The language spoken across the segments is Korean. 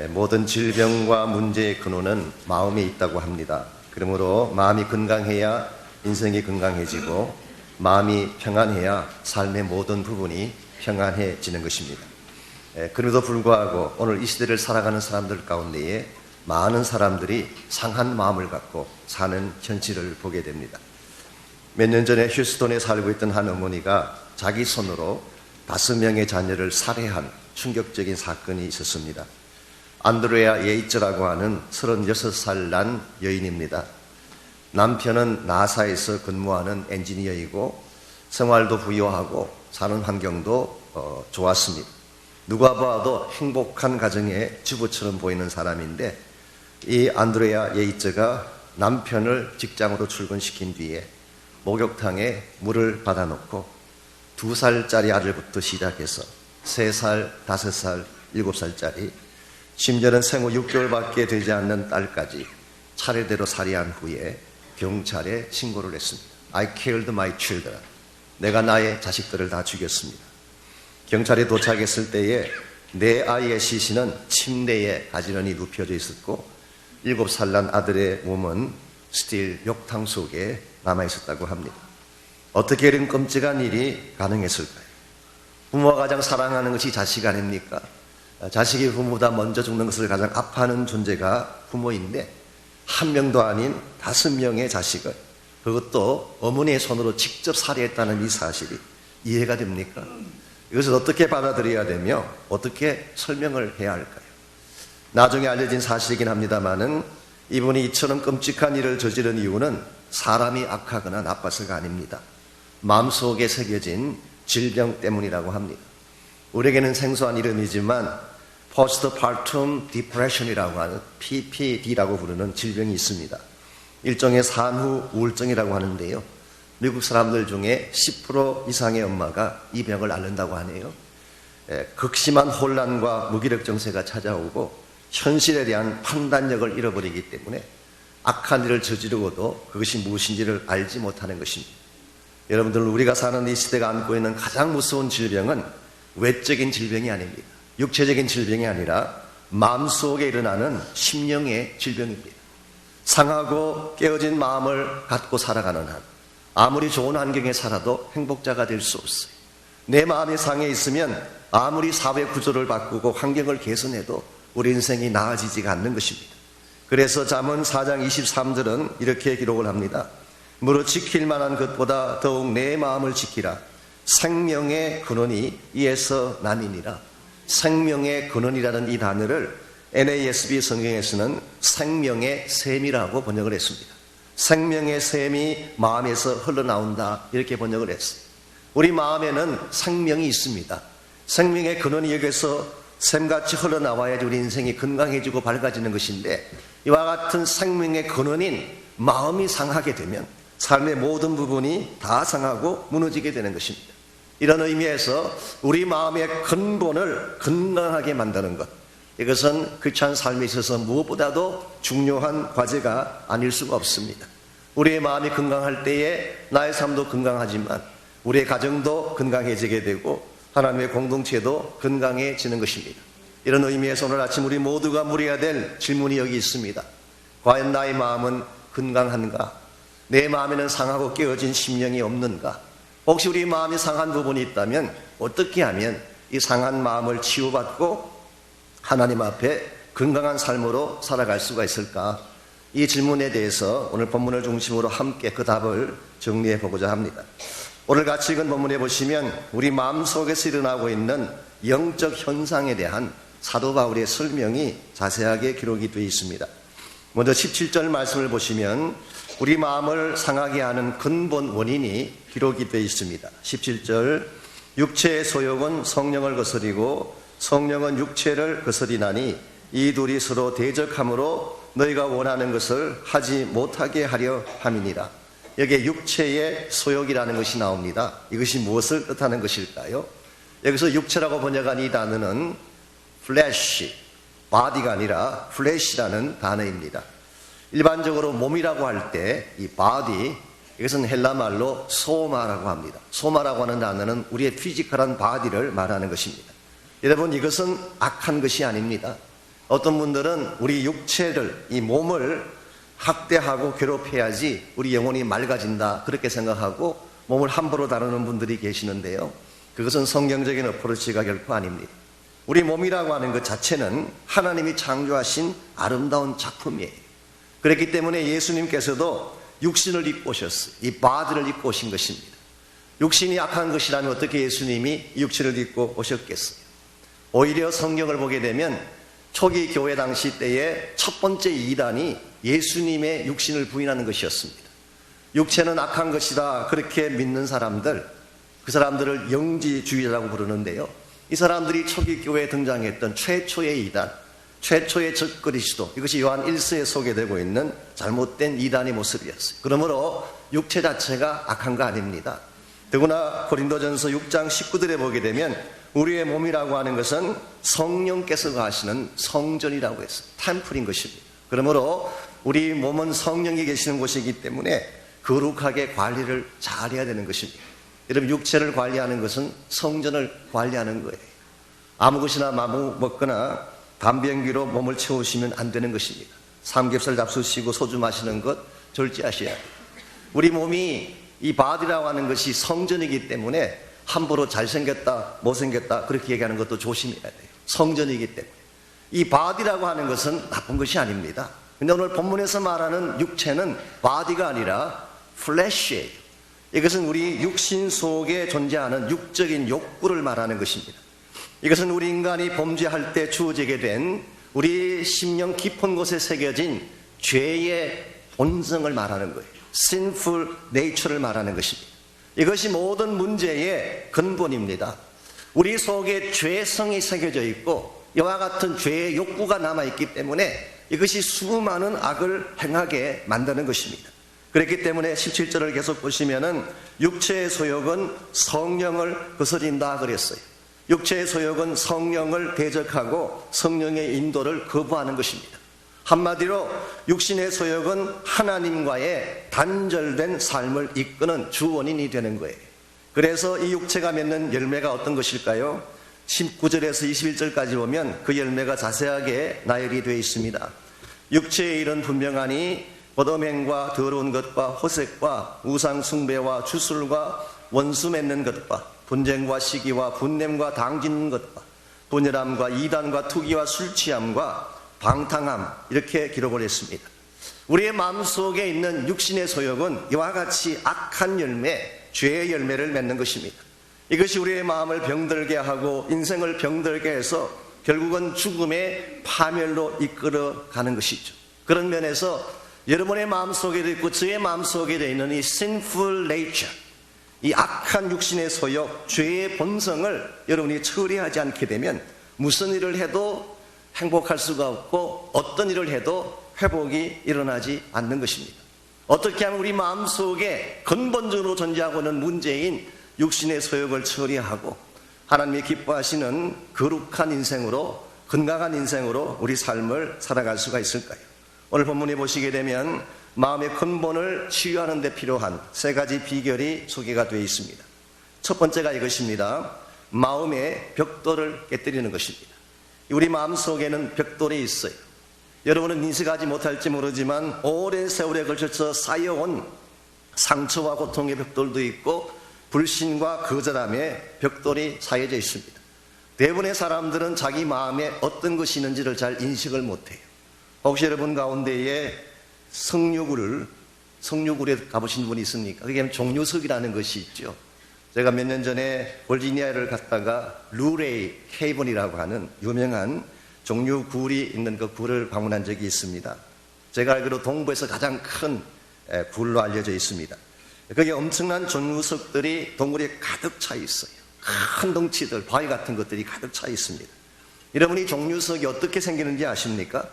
모든 질병과 문제의 근원은 마음에 있다고 합니다. 그러므로 마음이 건강해야 인생이 건강해지고 마음이 평안해야 삶의 모든 부분이 평안해지는 것입니다. 그럼에도 불구하고 오늘 이 시대를 살아가는 사람들 가운데에 많은 사람들이 상한 마음을 갖고 사는 현실을 보게 됩니다. 몇 년 전에 휴스턴에 살고 있던 한 어머니가 자기 손으로 5명의 자녀를 살해한 충격적인 사건이 있었습니다. 안드레아 예이츠라고 하는 36살 난 여인입니다. 남편은 나사에서 근무하는 엔지니어이고 생활도 부유하고 사는 환경도 좋았습니다. 누가 봐도 행복한 가정의 주부처럼 보이는 사람인데, 이 안드레아 예이츠가 남편을 직장으로 출근시킨 뒤에 목욕탕에 물을 받아놓고 2살짜리 아들부터 시작해서 3살, 5살, 7살짜리, 심지어는 생후 6개월밖에 되지 않는 딸까지 차례대로 살해한 후에 경찰에 신고를 했습니다. I killed my children. 내가 나의 자식들을 다 죽였습니다. 경찰에 도착했을 때에 내 아이의 시신은 침대에 가지런히 눕혀져 있었고 7살 난 아들의 몸은 스틸 욕탕 속에 남아있었다고 합니다. 어떻게 이런 끔찍한 일이 가능했을까요? 부모가 가장 사랑하는 것이 자식 아닙니까? 자식이 부모보다 먼저 죽는 것을 가장 아파하는 존재가 부모인데, 한 명도 아닌 5명의 자식을, 그것도 어머니의 손으로 직접 살해했다는 이 사실이 이해가 됩니까? 이것을 어떻게 받아들여야 되며 어떻게 설명을 해야 할까요? 나중에 알려진 사실이긴 합니다마는 이분이 이처럼 끔찍한 일을 저지른 이유는 사람이 악하거나 나빠서가 아닙니다. 마음속에 새겨진 질병 때문이라고 합니다. 우리에게는 생소한 이름이지만 Postpartum Depression이라고 하는 PPD라고 부르는 질병이 있습니다. 일종의 산후 우울증이라고 하는데요, 미국 사람들 중에 10% 이상의 엄마가 이 병을 앓는다고 하네요. 극심한 혼란과 무기력 증세가 찾아오고 현실에 대한 판단력을 잃어버리기 때문에 악한 일을 저지르고도 그것이 무엇인지를 알지 못하는 것입니다. 여러분들, 우리가 사는 이 시대가 안고 있는 가장 무서운 질병은 외적인 질병이 아닙니다. 육체적인 질병이 아니라 마음속에 일어나는 심령의 질병입니다. 상하고 깨어진 마음을 갖고 살아가는 한 아무리 좋은 환경에 살아도 행복자가 될 수 없어요. 내 마음이 상해 있으면 아무리 사회 구조를 바꾸고 환경을 개선해도 우리 인생이 나아지지가 않는 것입니다. 그래서 잠언 4장 23절은 이렇게 기록을 합니다. 무릇 지킬 만한 것보다 더욱 내 마음을 지키라. 생명의 근원이 이에서 남이니라. 생명의 근원이라는 이 단어를 NASB 성경에서는 생명의 샘이라고 번역을 했습니다. 생명의 샘이 마음에서 흘러나온다, 이렇게 번역을 했어요. 우리 마음에는 생명이 있습니다. 생명의 근원이 여기서 샘같이 흘러나와야지 우리 인생이 건강해지고 밝아지는 것인데, 이와 같은 생명의 근원인 마음이 상하게 되면 삶의 모든 부분이 다 상하고 무너지게 되는 것입니다. 이런 의미에서 우리 마음의 근본을 건강하게 만드는 것, 이것은 크리스찬 삶에 있어서 무엇보다도 중요한 과제가 아닐 수가 없습니다. 우리의 마음이 건강할 때에 나의 삶도 건강하지만 우리의 가정도 건강해지게 되고 하나님의 공동체도 건강해지는 것입니다. 이런 의미에서 오늘 아침 우리 모두가 물어야 될 질문이 여기 있습니다. 과연 나의 마음은 건강한가? 내 마음에는 상하고 깨어진 심령이 없는가? 혹시 우리 마음이 상한 부분이 있다면 어떻게 하면 이 상한 마음을 치유받고 하나님 앞에 건강한 삶으로 살아갈 수가 있을까? 이 질문에 대해서 오늘 본문을 중심으로 함께 그 답을 정리해 보고자 합니다. 오늘 같이 읽은 본문에 보시면 우리 마음속에서 일어나고 있는 영적 현상에 대한 사도 바울의 설명이 자세하게 기록이 되어 있습니다. 먼저 17절 말씀을 보시면 우리 마음을 상하게 하는 근본 원인이 기록이 되어 있습니다. 17절, 육체의 소욕은 성령을 거스리고 성령은 육체를 거스리나니 이 둘이 서로 대적함으로 너희가 원하는 것을 하지 못하게 하려 함이니라. 여기에 육체의 소욕이라는 것이 나옵니다. 이것이 무엇을 뜻하는 것일까요? 여기서 육체라고 번역한 이 단어는 flesh, body가 아니라 flesh라는 단어입니다. 일반적으로 몸이라고 할 때 이 body, 이것은 헬라말로 소마라고 합니다. 소마라고 하는 단어는 우리의 피지컬한 바디를 말하는 것입니다. 여러분, 이것은 악한 것이 아닙니다. 어떤 분들은 우리 육체를, 이 몸을 학대하고 괴롭혀야지 우리 영혼이 맑아진다, 그렇게 생각하고 몸을 함부로 다루는 분들이 계시는데요, 그것은 성경적인 어프로치가 결코 아닙니다. 우리 몸이라고 하는 것 자체는 하나님이 창조하신 아름다운 작품이에요. 그렇기 때문에 예수님께서도 육신을 입고 오셨어요. 이 바디를 입고 오신 것입니다. 육신이 악한 것이라면 어떻게 예수님이 육신을 입고 오셨겠어요? 오히려 성경을 보게 되면 초기 교회 당시 때의 첫 번째 이단이 예수님의 육신을 부인하는 것이었습니다. 육체는 악한 것이다, 그렇게 믿는 사람들, 그 사람들을 영지주의자라고 부르는데요, 이 사람들이 초기 교회에 등장했던 최초의 이단, 최초의 적그리스도, 이것이 요한 1서에 소개되고 있는 잘못된 이단의 모습이었어요. 그러므로 육체 자체가 악한 거 아닙니다. 더구나 고린도전서 6장 19절에 보게 되면 우리의 몸이라고 하는 것은 성령께서 하시는 성전이라고 했어요. 템플인 것입니다. 그러므로 우리 몸은 성령이 계시는 곳이기 때문에 거룩하게 관리를 잘해야 되는 것입니다. 여러분, 육체를 관리하는 것은 성전을 관리하는 거예요. 아무 것이나 마구 먹거나 담배 연기로 몸을 채우시면 안 되는 것입니다. 삼겹살 잡수시고 소주 마시는 것 절제하셔야 돼요. 우리 몸이, 이 바디라고 하는 것이 성전이기 때문에 함부로 잘생겼다, 못생겼다 그렇게 얘기하는 것도 조심해야 돼요. 성전이기 때문에. 이 바디라고 하는 것은 나쁜 것이 아닙니다. 근데 오늘 본문에서 말하는 육체는 바디가 아니라 플래시예요. 이것은 우리 육신 속에 존재하는 육적인 욕구를 말하는 것입니다. 이것은 우리 인간이 범죄할 때 주어지게 된 우리 심령 깊은 곳에 새겨진 죄의 본성을 말하는 거예요. sinful nature를 말하는 것입니다. 이것이 모든 문제의 근본입니다. 우리 속에 죄성이 새겨져 있고 이와 같은 죄의 욕구가 남아있기 때문에 이것이 수많은 악을 행하게 만드는 것입니다. 그렇기 때문에 17절을 계속 보시면은 육체의 소욕은 성령을 거스린다 그랬어요. 육체의 소욕은 성령을 대적하고 성령의 인도를 거부하는 것입니다. 한마디로 육신의 소욕은 하나님과의 단절된 삶을 이끄는 주원인이 되는 거예요. 그래서 이 육체가 맺는 열매가 어떤 것일까요? 19절에서 21절까지 보면 그 열매가 자세하게 나열이 되어 있습니다. 육체의 일은 분명하니 거듭행과 더러운 것과 호색과 우상 숭배와 주술과 원수 맺는 것과 분쟁과 시기와 분냄과 당짓는 것과 분열함과 이단과 투기와 술취함과 방탕함, 이렇게 기록을 했습니다. 우리의 마음속에 있는 육신의 소욕은 이와 같이 악한 열매, 죄의 열매를 맺는 것입니다. 이것이 우리의 마음을 병들게 하고 인생을 병들게 해서 결국은 죽음의 파멸로 이끌어가는 것이죠. 그런 면에서 여러분의 마음속에도 있고 저의 마음속에도 있는 이 sinful nature, 이 악한 육신의 소욕, 죄의 본성을 여러분이 처리하지 않게 되면 무슨 일을 해도 행복할 수가 없고 어떤 일을 해도 회복이 일어나지 않는 것입니다. 어떻게 하면 우리 마음속에 근본적으로 존재하고 있는 문제인 육신의 소욕을 처리하고 하나님이 기뻐하시는 거룩한 인생으로, 건강한 인생으로 우리 삶을 살아갈 수가 있을까요? 오늘 본문에 보시게 되면 마음의 근본을 치유하는 데 필요한 세 가지 비결이 소개가 되어 있습니다. 첫 번째가 이것입니다. 마음의 벽돌을 깨뜨리는 것입니다. 우리 마음속에는 벽돌이 있어요. 여러분은 인식하지 못할지 모르지만 오랜 세월에 걸쳐서 쌓여온 상처와 고통의 벽돌도 있고 불신과 거절함의 벽돌이 쌓여져 있습니다. 대부분의 사람들은 자기 마음에 어떤 것이 있는지를 잘 인식을 못해요. 혹시 여러분 가운데에 성류굴에 가보신 분이 있습니까? 그게 종류석이라는 것이 있죠. 제가 몇 년 전에 버지니아를 갔다가 루레이 케이븐이라고 하는 유명한 종류굴이 있는 그 굴을 방문한 적이 있습니다. 제가 알기로 동부에서 가장 큰 굴로 알려져 있습니다. 거기에 엄청난 종류석들이 동굴에 가득 차 있어요. 큰 덩치들, 바위 같은 것들이 가득 차 있습니다. 여러분이 종류석이 어떻게 생기는지 아십니까?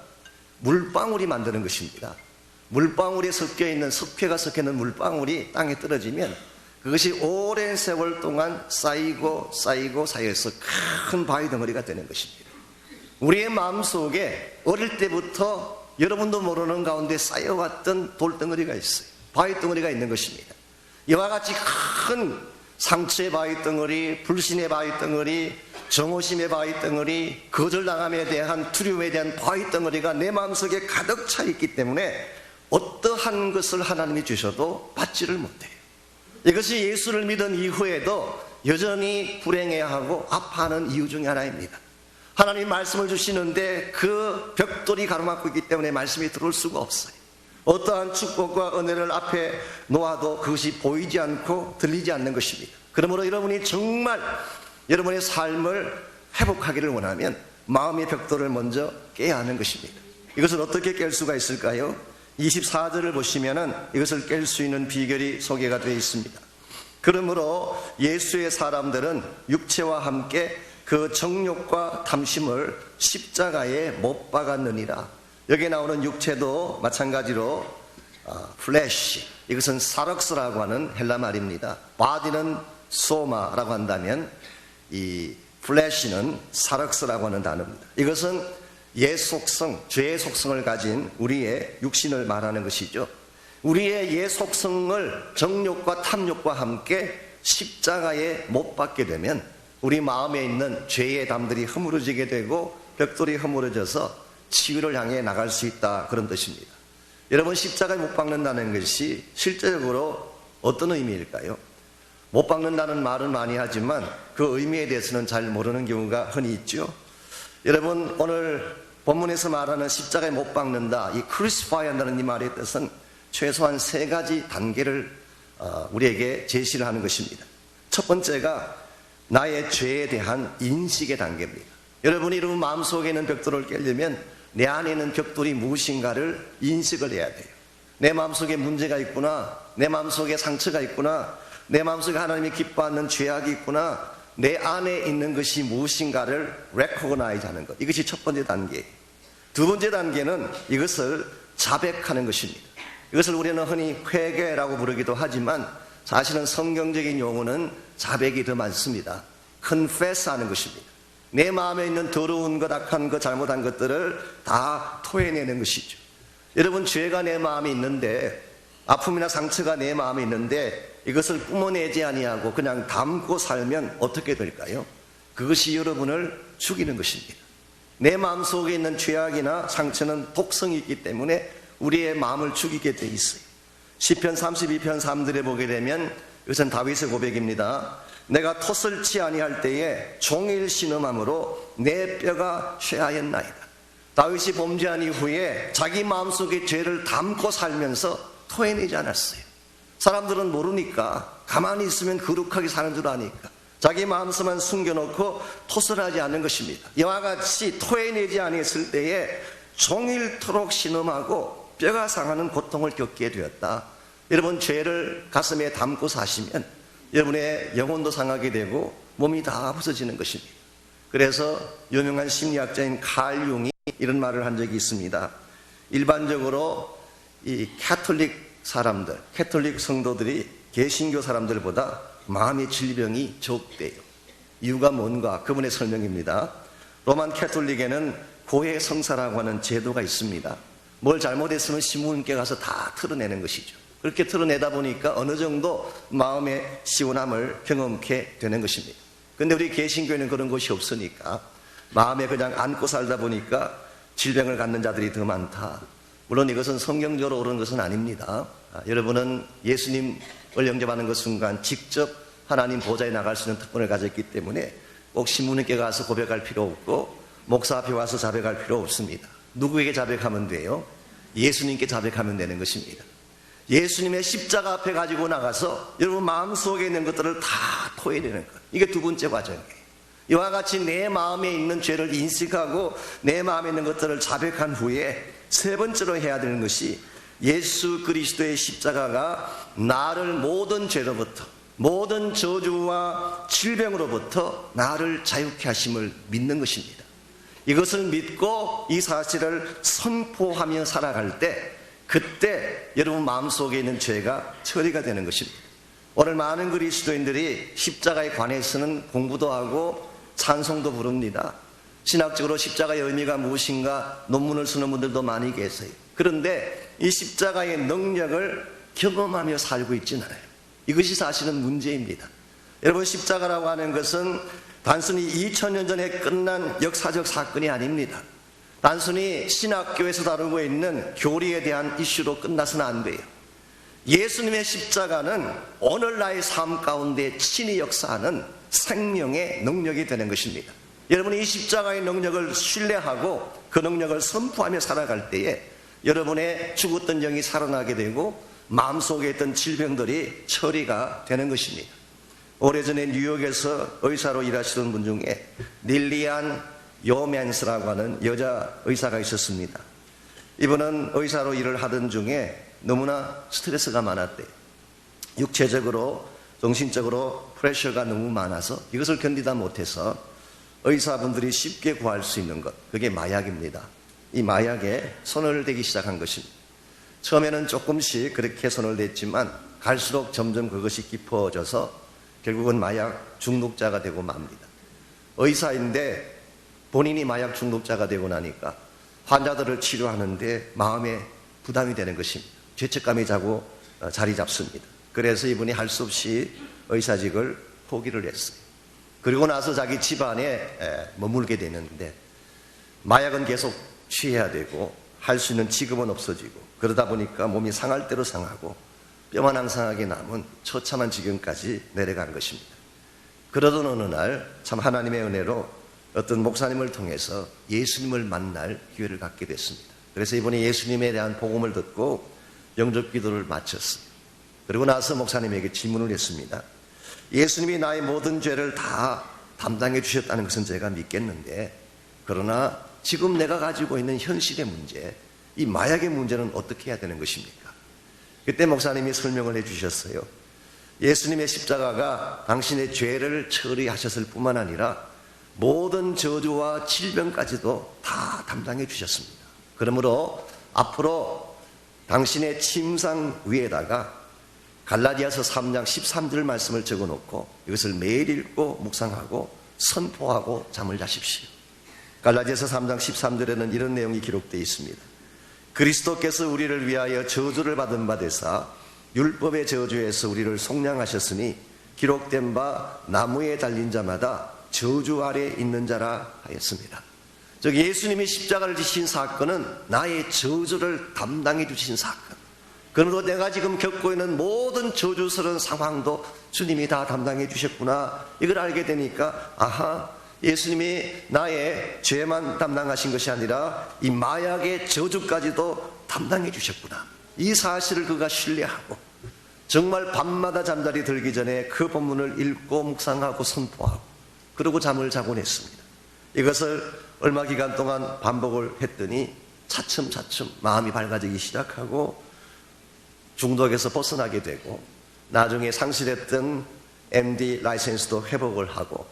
물방울이 만드는 것입니다. 물방울에 섞여있는, 석회가 섞여있는 물방울이 땅에 떨어지면 그것이 오랜 세월 동안 쌓이고 쌓여서 큰 바위 덩어리가 되는 것입니다. 우리의 마음속에 어릴 때부터 여러분도 모르는 가운데 쌓여왔던 돌덩어리가 있어요. 바위 덩어리가 있는 것입니다. 이와 같이 큰 상처의 바위 덩어리, 불신의 바위 덩어리, 정오심의 바위 덩어리, 거절당함에 대한 두려움에 대한 바위 덩어리가 내 마음속에 가득 차 있기 때문에 어떠한 것을 하나님이 주셔도 받지를 못해요. 이것이 예수를 믿은 이후에도 여전히 불행해야 하고 아파하는 이유 중에 하나입니다. 하나님 말씀을 주시는데 그 벽돌이 가로막고 있기 때문에 말씀이 들어올 수가 없어요. 어떠한 축복과 은혜를 앞에 놓아도 그것이 보이지 않고 들리지 않는 것입니다. 그러므로 여러분이 정말 여러분의 삶을 회복하기를 원하면 마음의 벽돌을 먼저 깨야 하는 것입니다. 이것을 어떻게 깰 수가 있을까요? 24절을 보시면은 이것을 깰 수 있는 비결이 소개가 되어 있습니다. 그러므로 예수의 사람들은 육체와 함께 그 정욕과 탐심을 십자가에 못 박았느니라. 여기에 나오는 육체도 마찬가지로 플래시, 이것은 사럭스라고 하는 헬라 말입니다. 바디는 소마라고 한다면 이 플래시는 사럭스라고 하는 단어입니다. 이것은 옛 속성, 죄의 속성을 가진 우리의 육신을 말하는 것이죠. 우리의 옛 속성을 정욕과 탐욕과 함께 십자가에 못 박게 되면 우리 마음에 있는 죄의 담들이 허물어지게 되고 벽돌이 허물어져서 치유를 향해 나갈 수 있다, 그런 뜻입니다. 여러분, 십자가에 못 박는다는 것이 실제적으로 어떤 의미일까요? 못 박는다는 말은 많이 하지만 그 의미에 대해서는 잘 모르는 경우가 흔히 있죠. 여러분, 오늘 본문에서 말하는 십자가에 못 박는다, 이 crucify 한다는 이 말의 뜻은 최소한 세 가지 단계를 우리에게 제시를 하는 것입니다. 첫 번째가 나의 죄에 대한 인식의 단계입니다. 여러분이 여러분 마음속에 있는 벽돌을 깨려면 내 안에 있는 벽돌이 무엇인가를 인식을 해야 돼요. 내 마음속에 문제가 있구나, 내 마음속에 상처가 있구나, 내 마음속에 하나님이 기뻐하는 죄악이 있구나, 내 안에 있는 것이 무엇인가를 recognize 하는 것, 이것이 첫 번째 단계예요. 두 번째 단계는 이것을 자백하는 것입니다. 이것을 우리는 흔히 회개라고 부르기도 하지만 사실은 성경적인 용어는 자백이 더 많습니다. confess 하는 것입니다. 내 마음에 있는 더러운 것, 악한 것, 잘못한 것들을 다 토해내는 것이죠. 여러분, 죄가 내 마음에 있는데, 아픔이나 상처가 내 마음에 있는데 이것을 뿜어내지 아니하고 그냥 담고 살면 어떻게 될까요? 그것이 여러분을 죽이는 것입니다. 내 마음속에 있는 죄악이나 상처는 독성이 있기 때문에 우리의 마음을 죽이게 돼 있어요. 시편 32편 3절에 보게 되면 이것은 다윗의 고백입니다. 내가 토설치 아니할 때에 종일 신음함으로 내 뼈가 쇠하였나이다. 다윗이 범죄한 이후에 자기 마음속에 죄를 담고 살면서 토해내지 않았어요. 사람들은 모르니까, 가만히 있으면 거룩하게 사는 줄 아니까 자기 마음속만 숨겨놓고 토설하지 않는 것입니다. 이와 같이 토해내지 아니했을 때에 종일토록 신음하고 뼈가 상하는 고통을 겪게 되었다. 여러분, 죄를 가슴에 담고 사시면 여러분의 영혼도 상하게 되고 몸이 다 부서지는 것입니다. 그래서 유명한 심리학자인 칼 융이 이런 말을 한 적이 있습니다. 일반적으로 이 캐톨릭 성도들이 개신교 사람들보다 마음의 질병이 적대요. 이유가 뭔가? 그분의 설명입니다. 로만 캐톨릭에는 고해 성사라고 하는 제도가 있습니다. 뭘 잘못했으면 신부님께 가서 다 털어내는 것이죠. 그렇게 털어내다 보니까 어느 정도 마음의 시원함을 경험케 되는 것입니다. 근데 우리 개신교에는 그런 것이 없으니까 마음에 그냥 안고 살다 보니까 질병을 갖는 자들이 더 많다. 물론 이것은 성경적으로 옳은 것은 아닙니다. 여러분은 예수님을 영접하는 그 순간 직접 하나님 보좌에 나갈 수 있는 특권을 가졌기 때문에 꼭 신부님께 가서 고백할 필요 없고 목사 앞에 와서 자백할 필요 없습니다. 누구에게 자백하면 돼요? 예수님께 자백하면 되는 것입니다. 예수님의 십자가 앞에 가지고 나가서 여러분 마음속에 있는 것들을 다 토해내는 것, 이게 두 번째 과정이에요. 이와 같이 내 마음에 있는 죄를 인식하고 내 마음에 있는 것들을 자백한 후에 세 번째로 해야 되는 것이 예수 그리스도의 십자가가 나를 모든 죄로부터, 모든 저주와 질병으로부터 나를 자유케 하심을 믿는 것입니다. 이것을 믿고 이 사실을 선포하며 살아갈 때, 그때 여러분 마음속에 있는 죄가 처리가 되는 것입니다. 오늘 많은 그리스도인들이 십자가에 관해서는 공부도 하고 찬송도 부릅니다. 신학적으로 십자가의 의미가 무엇인가 논문을 쓰는 분들도 많이 계세요. 그런데 이 십자가의 능력을 경험하며 살고 있지는 않아요. 이것이 사실은 문제입니다. 여러분, 십자가라고 하는 것은 단순히 2000년 전에 끝난 역사적 사건이 아닙니다. 단순히 신학교에서 다루고 있는 교리에 대한 이슈로 끝나서는 안 돼요. 예수님의 십자가는 오늘 나의 삶 가운데 친히 역사하는 생명의 능력이 되는 것입니다. 여러분이 이 십자가의 능력을 신뢰하고 그 능력을 선포하며 살아갈 때에 여러분의 죽었던 영이 살아나게 되고 마음속에 있던 질병들이 처리가 되는 것입니다. 오래전에 뉴욕에서 의사로 일하시던 분 중에 릴리안 요맨스라고 하는 여자 의사가 있었습니다. 이분은 의사로 일을 하던 중에 너무나 스트레스가 많았대요. 육체적으로 정신적으로 프레셔가 너무 많아서 이것을 견디다 못해서 의사분들이 쉽게 구할 수 있는 것, 그게 마약입니다. 이 마약에 손을 대기 시작한 것입니다. 처음에는 조금씩 그렇게 손을 댔지만 갈수록 점점 그것이 깊어져서 결국은 마약 중독자가 되고 맙니다. 의사인데 본인이 마약 중독자가 되고 나니까 환자들을 치료하는데 마음에 부담이 되는 것입니다. 죄책감이 자리 잡습니다. 그래서 이분이 할 수 없이 의사직을 포기를 했어요. 그리고 나서 자기 집안에 머물게 되는데 마약은 계속 취해야 되고 할 수 있는 지금은 없어지고 그러다 보니까 몸이 상할 대로 상하고 뼈만 항상하게 남은 처참한 지경까지 내려간 것입니다. 그러던 어느 날 참 하나님의 은혜로 어떤 목사님을 통해서 예수님을 만날 기회를 갖게 됐습니다. 그래서 이분이 예수님에 대한 복음을 듣고 영접 기도를 마쳤어요. 그리고 나서 목사님에게 질문을 했습니다. 예수님이 나의 모든 죄를 다 담당해 주셨다는 것은 제가 믿겠는데 그러나 지금 내가 가지고 있는 현실의 문제, 이 마약의 문제는 어떻게 해야 되는 것입니까? 그때 목사님이 설명을 해 주셨어요. 예수님의 십자가가 당신의 죄를 처리하셨을 뿐만 아니라 모든 저주와 질병까지도 다 담당해 주셨습니다. 그러므로 앞으로 당신의 침상 위에다가 갈라디아서 3장 13절 말씀을 적어놓고 이것을 매일 읽고 묵상하고 선포하고 잠을 자십시오. 갈라디아서 3장 13절에는 이런 내용이 기록되어 있습니다. 그리스도께서 우리를 위하여 저주를 받은 바 되사 율법의 저주에서 우리를 속량하셨으니 기록된 바 나무에 달린 자마다 저주 아래 있는 자라 하였습니다. 즉 예수님이 십자가를 지신 사건은 나의 저주를 담당해 주신 사건. 그러므로 내가 지금 겪고 있는 모든 저주스러운 상황도 주님이 다 담당해 주셨구나. 이걸 알게 되니까 아하, 예수님이 나의 죄만 담당하신 것이 아니라 이 마약의 저주까지도 담당해 주셨구나. 이 사실을 그가 신뢰하고 정말 밤마다 잠자리 들기 전에 그 본문을 읽고 묵상하고 선포하고 그러고 잠을 자곤 했습니다. 이것을 얼마 기간 동안 반복을 했더니 차츰차츰 마음이 밝아지기 시작하고 중독에서 벗어나게 되고 나중에 상실했던 MD 라이센스도 회복을 하고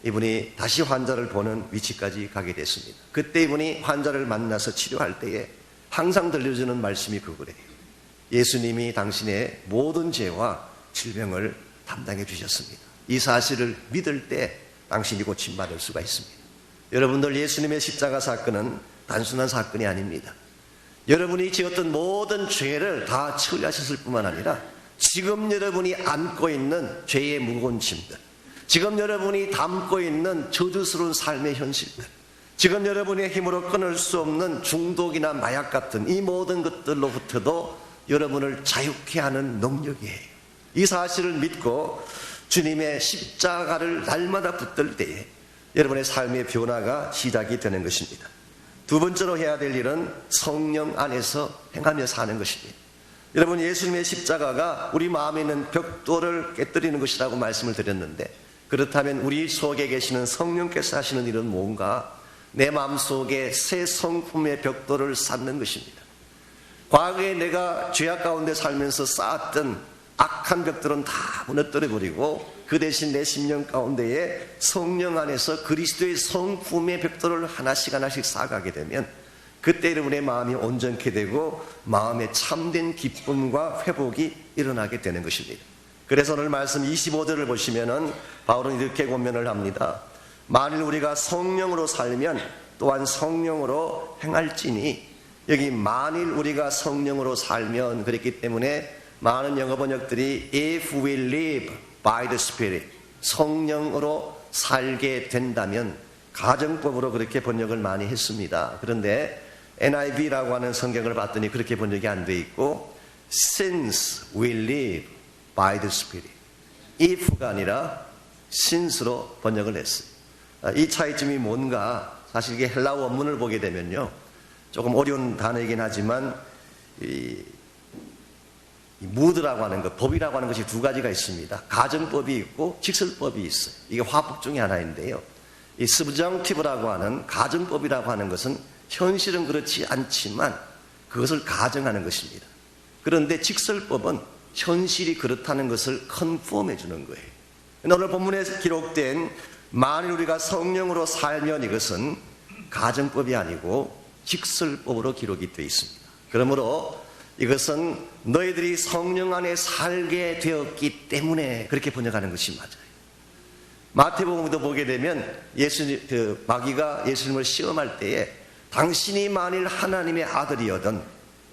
이분이 다시 환자를 보는 위치까지 가게 됐습니다. 그때 이분이 환자를 만나서 치료할 때에 항상 들려주는 말씀이 그거래요. 예수님이 당신의 모든 죄와 질병을 담당해 주셨습니다. 이 사실을 믿을 때 당신이 고침받을 수가 있습니다. 여러분들, 예수님의 십자가 사건은 단순한 사건이 아닙니다. 여러분이 지었던 모든 죄를 다 처리하셨을 뿐만 아니라 지금 여러분이 안고 있는 죄의 무거운 짐들, 지금 여러분이 담고 있는 저주스러운 삶의 현실들, 지금 여러분의 힘으로 끊을 수 없는 중독이나 마약 같은 이 모든 것들로부터도 여러분을 자유케 하는 능력이에요. 이 사실을 믿고 주님의 십자가를 날마다 붙들 때에 여러분의 삶의 변화가 시작이 되는 것입니다. 두 번째로 해야 될 일은 성령 안에서 행하며 사는 것입니다. 여러분, 예수님의 십자가가 우리 마음에 있는 벽돌을 깨뜨리는 것이라고 말씀을 드렸는데, 그렇다면 우리 속에 계시는 성령께서 하시는 일은 뭔가? 내 마음속에 새 성품의 벽돌을 쌓는 것입니다. 과거에 내가 죄악 가운데 살면서 쌓았던 악한 벽들은 다 무너뜨려버리고 그 대신 내 심령 가운데에 성령 안에서 그리스도의 성품의 벽돌을 하나씩 하나씩 쌓아가게 되면 그때 여러분의 마음이 온전케 되고 마음에 참된 기쁨과 회복이 일어나게 되는 것입니다. 그래서 오늘 말씀 25절을 보시면은 바울은 이렇게 권면을 합니다. 만일 우리가 성령으로 살면 또한 성령으로 행할지니, 여기 만일 우리가 성령으로 살면, 그랬기 때문에 많은 영어 번역들이 If we live by the Spirit, 성령으로 살게 된다면 가정법으로 그렇게 번역을 많이 했습니다. 그런데 NIV라고 하는 성경을 봤더니 그렇게 번역이 안 돼 있고 since we live by the Spirit, if가 아니라 since로 번역을 했어요. 이 차이점이 뭔가, 사실 이게 헬라어 원문을 보게 되면요, 조금 어려운 단어이긴 하지만 이 무드라고 하는 것, 법이라고 하는 것이 두 가지가 있습니다. 가정법이 있고 직설법이 있어요. 이게 화법 중에 하나인데요, 이 subjunctive라고 하는 가정법이라고 하는 것은 현실은 그렇지 않지만 그것을 가정하는 것입니다. 그런데 직설법은 현실이 그렇다는 것을 컨펌해 주는 거예요. 오늘 본문에 기록된 만일 우리가 성령으로 살면, 이것은 가정법이 아니고 직설법으로 기록이 되어 있습니다. 그러므로 이것은 너희들이 성령 안에 살게 되었기 때문에 그렇게 번역하는 것이 맞아요. 마태복음도 보게 되면 마귀가 예수님을 시험할 때에 당신이 만일 하나님의 아들이거든,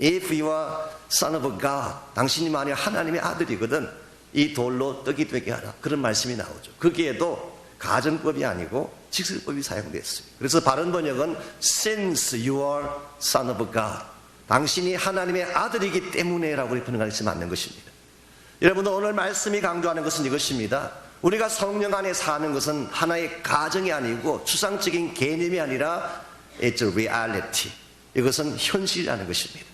if you are son of God, 당신이 만일 하나님의 아들이거든 이 돌로 떡이 되게 하라, 그런 말씀이 나오죠. 거기에도 가정법이 아니고 직설법이 사용됐어요. 그래서 바른 번역은 since you are son of God, 당신이 하나님의 아들이기 때문에 라고 번역하는 것이 맞는 것입니다. 여러분들, 오늘 말씀이 강조하는 것은 이것입니다. 우리가 성령 안에 사는 것은 하나의 가정이 아니고 추상적인 개념이 아니라 it's a reality, 이것은 현실이라는 것입니다.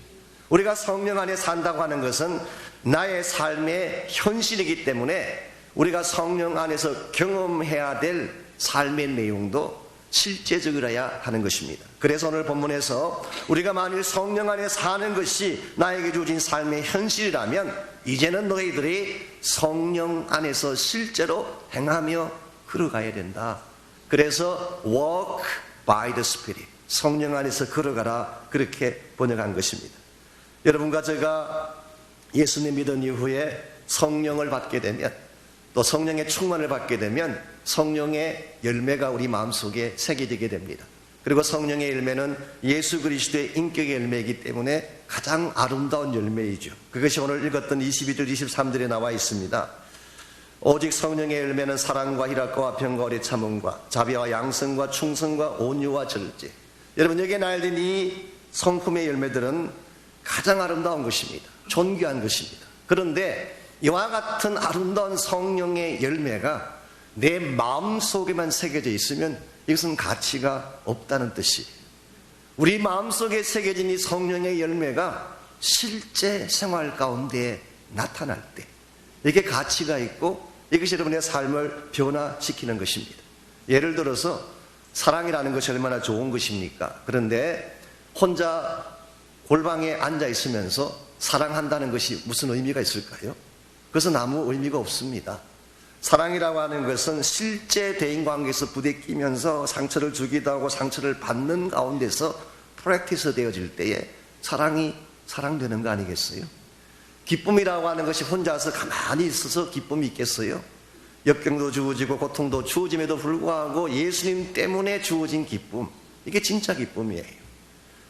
우리가 성령 안에 산다고 하는 것은 나의 삶의 현실이기 때문에 우리가 성령 안에서 경험해야 될 삶의 내용도 실제적이라야 하는 것입니다. 그래서 오늘 본문에서 우리가 만일 성령 안에 사는 것이 나에게 주어진 삶의 현실이라면 이제는 너희들이 성령 안에서 실제로 행하며 걸어가야 된다. 그래서 walk by the Spirit, 성령 안에서 걸어가라, 그렇게 번역한 것입니다. 여러분과 제가 예수님 믿은 이후에 성령을 받게 되면, 또 성령의 충만을 받게 되면 성령의 열매가 우리 마음속에 새겨지게 됩니다. 그리고 성령의 열매는 예수 그리스도의 인격의 열매이기 때문에 가장 아름다운 열매이죠. 그것이 오늘 읽었던 22절 23절에 나와 있습니다. 오직 성령의 열매는 사랑과 희락과 평과 오래 참음과 자비와 양성과 충성과 온유와 절제. 여러분, 여기에 나열된 이 성품의 열매들은 가장 아름다운 것입니다. 존귀한 것입니다. 그런데 이와 같은 아름다운 성령의 열매가 내 마음속에만 새겨져 있으면 이것은 가치가 없다는 뜻이에요. 우리 마음속에 새겨진 이 성령의 열매가 실제 생활 가운데 나타날 때 이게 가치가 있고 이것이 여러분의 삶을 변화시키는 것입니다. 예를 들어서 사랑이라는 것이 얼마나 좋은 것입니까? 그런데 혼자 골방에 앉아 있으면서 사랑한다는 것이 무슨 의미가 있을까요? 그것은 아무 의미가 없습니다. 사랑이라고 하는 것은 실제 대인관계에서 부대끼면서 상처를 주기도 하고 상처를 받는 가운데서 프랙티스 되어질 때에 사랑이 사랑되는 거 아니겠어요? 기쁨이라고 하는 것이 혼자서 가만히 있어서 기쁨이 있겠어요? 역경도 주어지고 고통도 주어짐에도 불구하고 예수님 때문에 주어진 기쁨, 이게 진짜 기쁨이에요.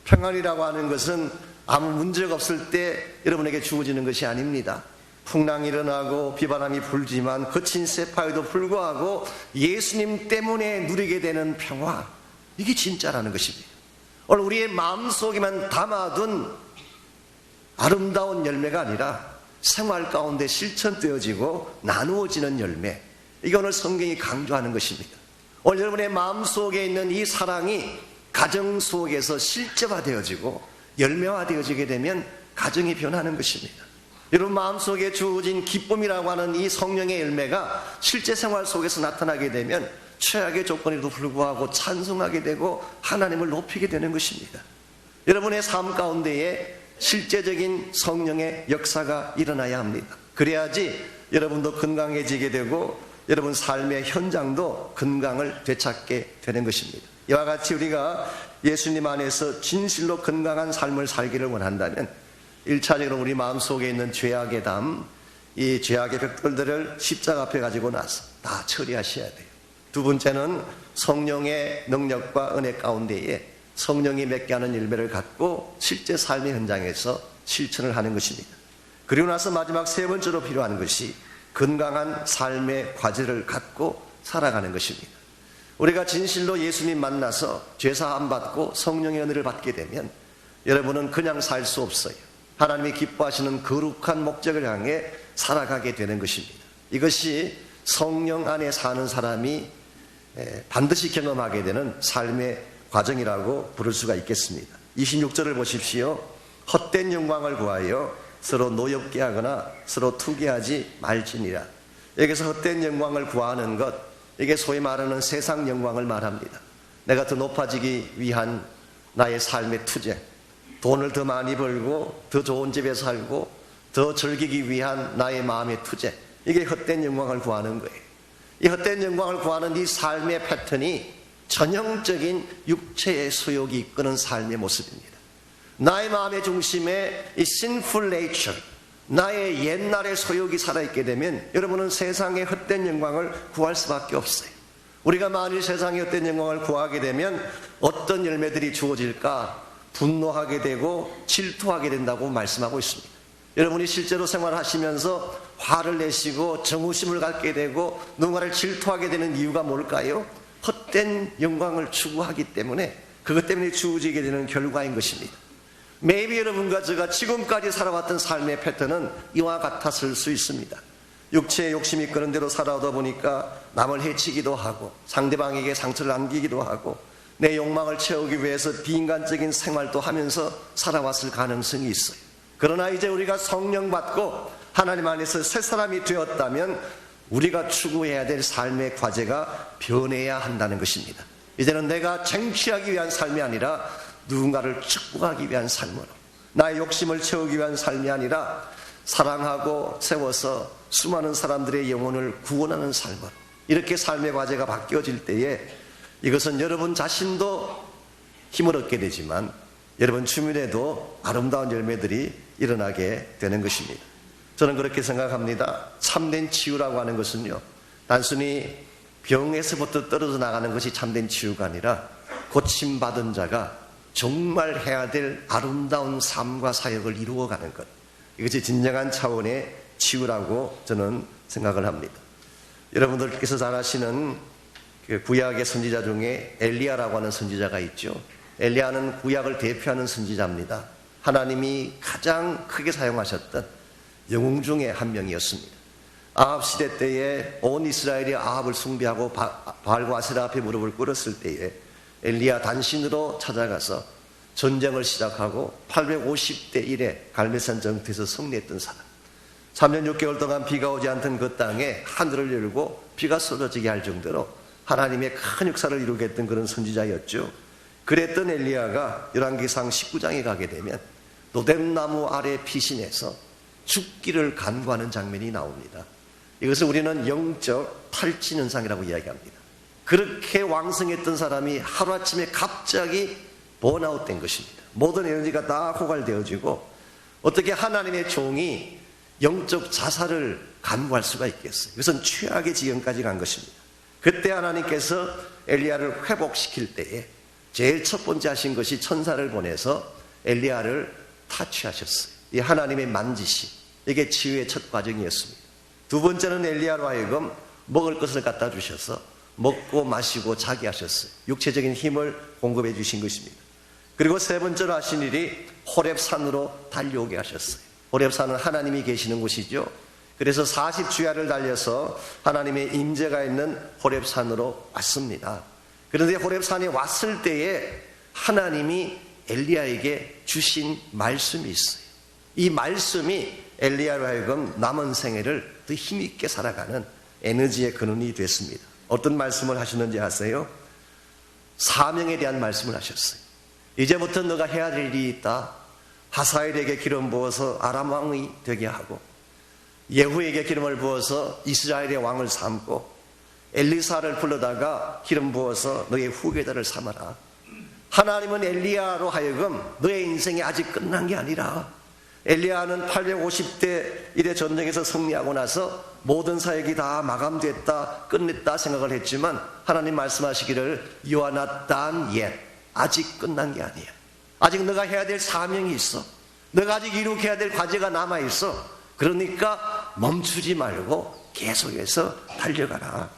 평안이라고 하는 것은 아무 문제가 없을 때 여러분에게 주어지는 것이 아닙니다. 풍랑이 일어나고 비바람이 불지만 거친 쇠파에도 불구하고 예수님 때문에 누리게 되는 평화, 이게 진짜라는 것입니다. 오늘 우리의 마음속에만 담아둔 아름다운 열매가 아니라 생활 가운데 실천되어지고 나누어지는 열매, 이게 오늘 성경이 강조하는 것입니다. 오늘 여러분의 마음속에 있는 이 사랑이 가정 속에서 실제화되어지고 열매화되어지게 되면 가정이 변하는 것입니다. 여러분 마음속에 주어진 기쁨이라고 하는 이 성령의 열매가 실제 생활 속에서 나타나게 되면 최악의 조건에도 불구하고 찬송하게 되고 하나님을 높이게 되는 것입니다. 여러분의 삶 가운데에 실제적인 성령의 역사가 일어나야 합니다. 그래야지 여러분도 건강해지게 되고 여러분 삶의 현장도 건강을 되찾게 되는 것입니다. 이와 같이 우리가 예수님 안에서 진실로 건강한 삶을 살기를 원한다면 1차적으로 우리 마음속에 있는 죄악의 담, 이 죄악의 벽돌들을 십자가 앞에 가지고 나서 다 처리하셔야 돼요. 두 번째는 성령의 능력과 은혜 가운데에 성령이 맺게 하는 열매를 갖고 실제 삶의 현장에서 실천을 하는 것입니다. 그리고 나서 마지막 세 번째로 필요한 것이 건강한 삶의 과제를 갖고 살아가는 것입니다. 우리가 진실로 예수님 만나서 죄사함 받고 성령의 은혜를 받게 되면 여러분은 그냥 살 수 없어요. 하나님이 기뻐하시는 거룩한 목적을 향해 살아가게 되는 것입니다. 이것이 성령 안에 사는 사람이 반드시 경험하게 되는 삶의 과정이라고 부를 수가 있겠습니다. 26절을 보십시오. 헛된 영광을 구하여 서로 노엽게 하거나 서로 투기하지 말지니라. 여기서 헛된 영광을 구하는 것, 이게 소위 말하는 세상 영광을 말합니다. 내가 더 높아지기 위한 나의 삶의 투쟁, 돈을 더 많이 벌고 더 좋은 집에 살고 더 즐기기 위한 나의 마음의 투쟁, 이게 헛된 영광을 구하는 거예요. 이 헛된 영광을 구하는 이 삶의 패턴이 전형적인 육체의 소욕이 이끄는 삶의 모습입니다. 나의 마음의 중심에 이 sinful nature, 나의 옛날의 소욕이 살아있게 되면 여러분은 세상의 헛된 영광을 구할 수밖에 없어요. 우리가 만일 세상의 헛된 영광을 구하게 되면 어떤 열매들이 주어질까? 분노하게 되고 질투하게 된다고 말씀하고 있습니다. 여러분이 실제로 생활하시면서 화를 내시고 정오심을 갖게 되고 누군가를 질투하게 되는 이유가 뭘까요? 헛된 영광을 추구하기 때문에, 그것 때문에 주어지게 되는 결과인 것입니다. maybe 여러분과 제가 지금까지 살아왔던 삶의 패턴은 이와 같았을 수 있습니다. 육체의 욕심이 끄는 대로 살아오다 보니까 남을 해치기도 하고 상대방에게 상처를 안기기도 하고 내 욕망을 채우기 위해서 비인간적인 생활도 하면서 살아왔을 가능성이 있어요. 그러나 이제 우리가 성령 받고 하나님 안에서 새 사람이 되었다면 우리가 추구해야 될 삶의 과제가 변해야 한다는 것입니다. 이제는 내가 쟁취하기 위한 삶이 아니라 누군가를 축복하기 위한 삶으로, 나의 욕심을 채우기 위한 삶이 아니라 사랑하고 세워서 수많은 사람들의 영혼을 구원하는 삶으로, 이렇게 삶의 과제가 바뀌어질 때에 이것은 여러분 자신도 힘을 얻게 되지만 여러분 주변에도 아름다운 열매들이 일어나게 되는 것입니다. 저는 그렇게 생각합니다. 참된 치유라고 하는 것은요, 단순히 병에서부터 떨어져 나가는 것이 참된 치유가 아니라 고침받은 자가 정말 해야 될 아름다운 삶과 사역을 이루어가는 것, 이것이 진정한 차원의 치유라고 저는 생각을 합니다. 여러분들께서 잘 아시는 그 구약의 선지자 중에 엘리야라고 하는 선지자가 있죠. 엘리야는 구약을 대표하는 선지자입니다. 하나님이 가장 크게 사용하셨던 영웅 중에 한 명이었습니다. 아합 시대 때에 온 이스라엘이 아합을 숭배하고 바알과 아세라 앞에 무릎을 꿇었을 때에 엘리야 단신으로 찾아가서 전쟁을 시작하고 850대 1에 갈멜산 전투에서 승리했던 사람, 3년 6개월 동안 비가 오지 않던 그 땅에 하늘을 열고 비가 쏟아지게 할 정도로 하나님의 큰 역사를 이루게 했던 그런 선지자였죠. 그랬던 엘리야가 열왕기상 19장에 가게 되면 노뎀나무 아래 피신해서 죽기를 간구하는 장면이 나옵니다. 이것을 우리는 영적 탈진 현상이라고 이야기합니다. 그렇게 왕성했던 사람이 하루아침에 갑자기 번아웃 된 것입니다. 모든 에너지가 다 고갈되어지고 어떻게 하나님의 종이 영적 자살을 간구할 수가 있겠어요? 이것은 최악의 지경까지 간 것입니다. 그때 하나님께서 엘리야를 회복시킬 때에 제일 첫 번째 하신 것이 천사를 보내서 엘리야를 타치하셨어요. 이 하나님의 만지심, 이게 치유의 첫 과정이었습니다. 두 번째는 엘리야로 하여금 먹을 것을 갖다 주셔서 먹고 마시고 자게 하셨어요. 육체적인 힘을 공급해 주신 것입니다. 그리고 세 번째로 하신 일이 호렙산으로 달려오게 하셨어요. 호렙산은 하나님이 계시는 곳이죠. 그래서 40주야를 달려서 하나님의 임재가 있는 호렙산으로 왔습니다. 그런데 호렙산에 왔을 때에 하나님이 엘리야에게 주신 말씀이 있어요. 이 말씀이 엘리야로 하여금 남은 생애를 더 힘있게 살아가는 에너지의 근원이 됐습니다. 어떤 말씀을 하셨는지 아세요? 사명에 대한 말씀을 하셨어요. 이제부터 너가 해야 될 일이 있다. 하사엘에게 기름 부어서 아람 왕이 되게 하고, 예후에게 기름을 부어서 이스라엘의 왕을 삼고, 엘리사를 불러다가 기름 부어서 너의 후계자를 삼아라. 하나님은 엘리야로 하여금 너의 인생이 아직 끝난 게 아니라, 엘리야는 850대 1의 전쟁에서 승리하고 나서 모든 사역이 다 마감됐다, 끝냈다 생각을 했지만 하나님 말씀하시기를 You are not done yet. 아직 끝난 게 아니야. 아직 너가 해야 될 사명이 있어. 너가 아직 이룩해야 될 과제가 남아있어. 그러니까 멈추지 말고 계속해서 달려가라.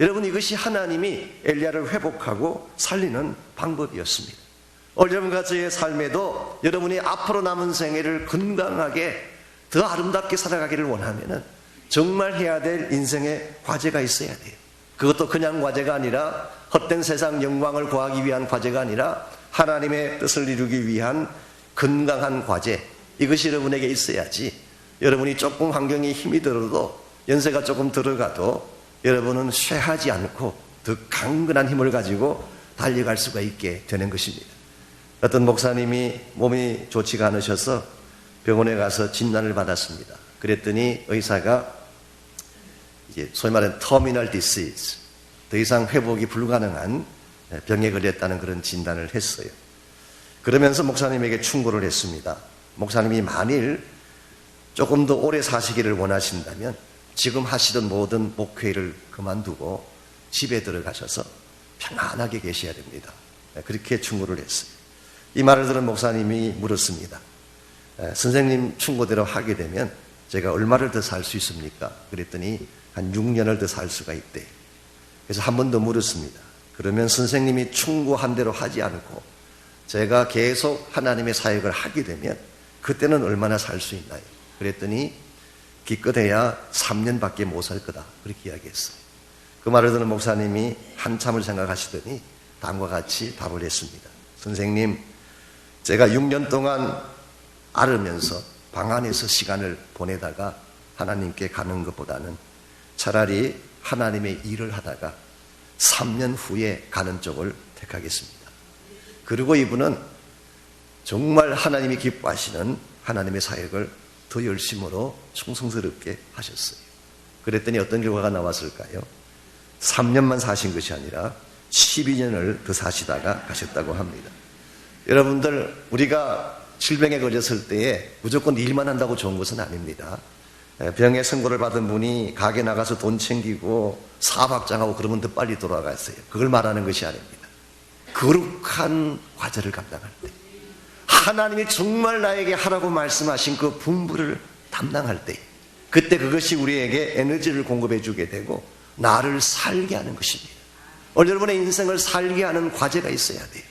여러분, 이것이 하나님이 엘리야를 회복하고 살리는 방법이었습니다. 여러분과 저의 삶에도 여러분이 앞으로 남은 생애를 건강하게 더 아름답게 살아가기를 원하면 정말 해야 될 인생의 과제가 있어야 돼요. 그것도 그냥 과제가 아니라 헛된 세상 영광을 구하기 위한 과제가 아니라 하나님의 뜻을 이루기 위한 건강한 과제, 이것이 여러분에게 있어야지 여러분이 조금 환경이 힘이 들어도 연세가 조금 들어가도 여러분은 쇠하지 않고 더 강건한 힘을 가지고 달려갈 수가 있게 되는 것입니다. 어떤 목사님이 몸이 좋지가 않으셔서 병원에 가서 진단을 받았습니다. 그랬더니 의사가 이제 소위 말하는 터미널 디시즈, 더 이상 회복이 불가능한 병에 걸렸다는 그런 진단을 했어요. 그러면서 목사님에게 충고를 했습니다. 목사님이 만일 조금 더 오래 사시기를 원하신다면 지금 하시던 모든 목회를 그만두고 집에 들어가셔서 편안하게 계셔야 됩니다. 그렇게 충고를 했어요. 이 말을 들은 목사님이 물었습니다. 선생님 충고대로 하게 되면 제가 얼마를 더 살 수 있습니까? 그랬더니 한 6년을 더 살 수가 있대. 그래서 한 번 더 물었습니다. 그러면 선생님이 충고한 대로 하지 않고 제가 계속 하나님의 사역을 하게 되면 그때는 얼마나 살 수 있나요? 그랬더니 기껏해야 3년밖에 못 살 거다, 그렇게 이야기했어요. 그 말을 듣는 목사님이 한참을 생각하시더니 다음과 같이 답을 했습니다. 선생님, 제가 6년 동안 앓으면서 방 안에서 시간을 보내다가 하나님께 가는 것보다는 차라리 하나님의 일을 하다가 3년 후에 가는 쪽을 택하겠습니다. 그리고 이분은 정말 하나님이 기뻐하시는 하나님의 사역을 더 열심으로 충성스럽게 하셨어요. 그랬더니 어떤 결과가 나왔을까요? 3년만 사신 것이 아니라 12년을 더 사시다가 가셨다고 합니다. 여러분들, 우리가 질병에 걸렸을 때에 무조건 일만 한다고 좋은 것은 아닙니다. 병의 선고를 받은 분이 가게 나가서 돈 챙기고 사업장하고 그러면 더 빨리 돌아갔어요. 그걸 말하는 것이 아닙니다. 거룩한 과제를 감당할 때, 하나님이 정말 나에게 하라고 말씀하신 그 분부를 담당할 때, 그때 그것이 우리에게 에너지를 공급해 주게 되고 나를 살게 하는 것입니다. 오늘 여러분의 인생을 살게 하는 과제가 있어야 돼요.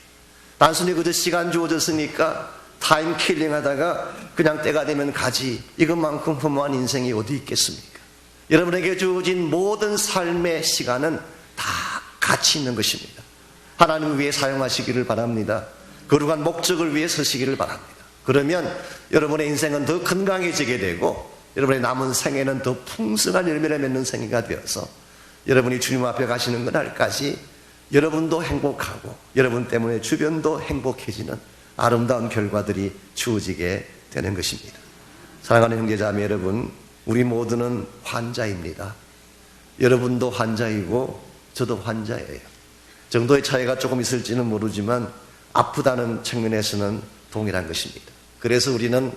단순히 그저 시간 주어졌으니까 타임 킬링 하다가 그냥 때가 되면 가지, 이것만큼 허무한 인생이 어디 있겠습니까? 여러분에게 주어진 모든 삶의 시간은 다 가치 있는 것입니다. 하나님을 위해 사용하시기를 바랍니다. 거룩한 목적을 위해 서시기를 바랍니다. 그러면 여러분의 인생은 더 건강해지게 되고 여러분의 남은 생애는 더 풍성한 열매를 맺는 생애가 되어서 여러분이 주님 앞에 가시는 그날까지 여러분도 행복하고 여러분 때문에 주변도 행복해지는 아름다운 결과들이 주어지게 되는 것입니다. 사랑하는 형제자매 여러분, 우리 모두는 환자입니다. 여러분도 환자이고 저도 환자예요. 정도의 차이가 조금 있을지는 모르지만 아프다는 측면에서는 동일한 것입니다. 그래서 우리는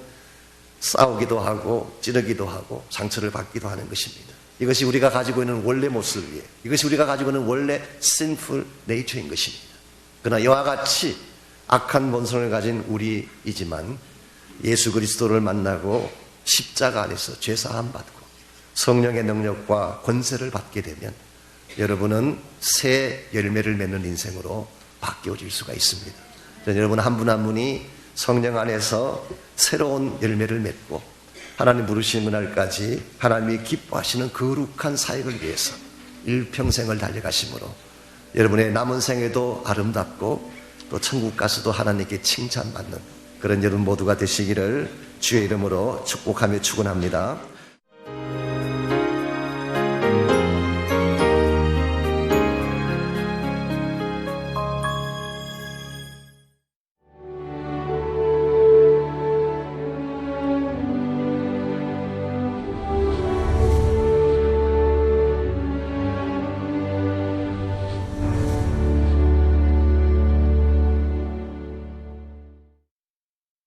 싸우기도 하고 찌르기도 하고 상처를 받기도 하는 것입니다. 이것이 우리가 가지고 있는 원래 모습이에요. 이것이 우리가 가지고 있는 원래 sinful nature인 것입니다. 그러나 이와 같이 악한 본성을 가진 우리이지만 예수 그리스도를 만나고 십자가 안에서 죄사함 받고 성령의 능력과 권세를 받게 되면 여러분은 새 열매를 맺는 인생으로 바뀌어질 수가 있습니다. 여러분 한 분 한 분이 성령 안에서 새로운 열매를 맺고 하나님 부르시는 그날까지 하나님이 기뻐하시는 거룩한 사역을 위해서 일평생을 달려가심으로 여러분의 남은 생에도 아름답고 또 천국 가서도 하나님께 칭찬받는 그런 여러분 모두가 되시기를 주의 이름으로 축복하며 축원합니다.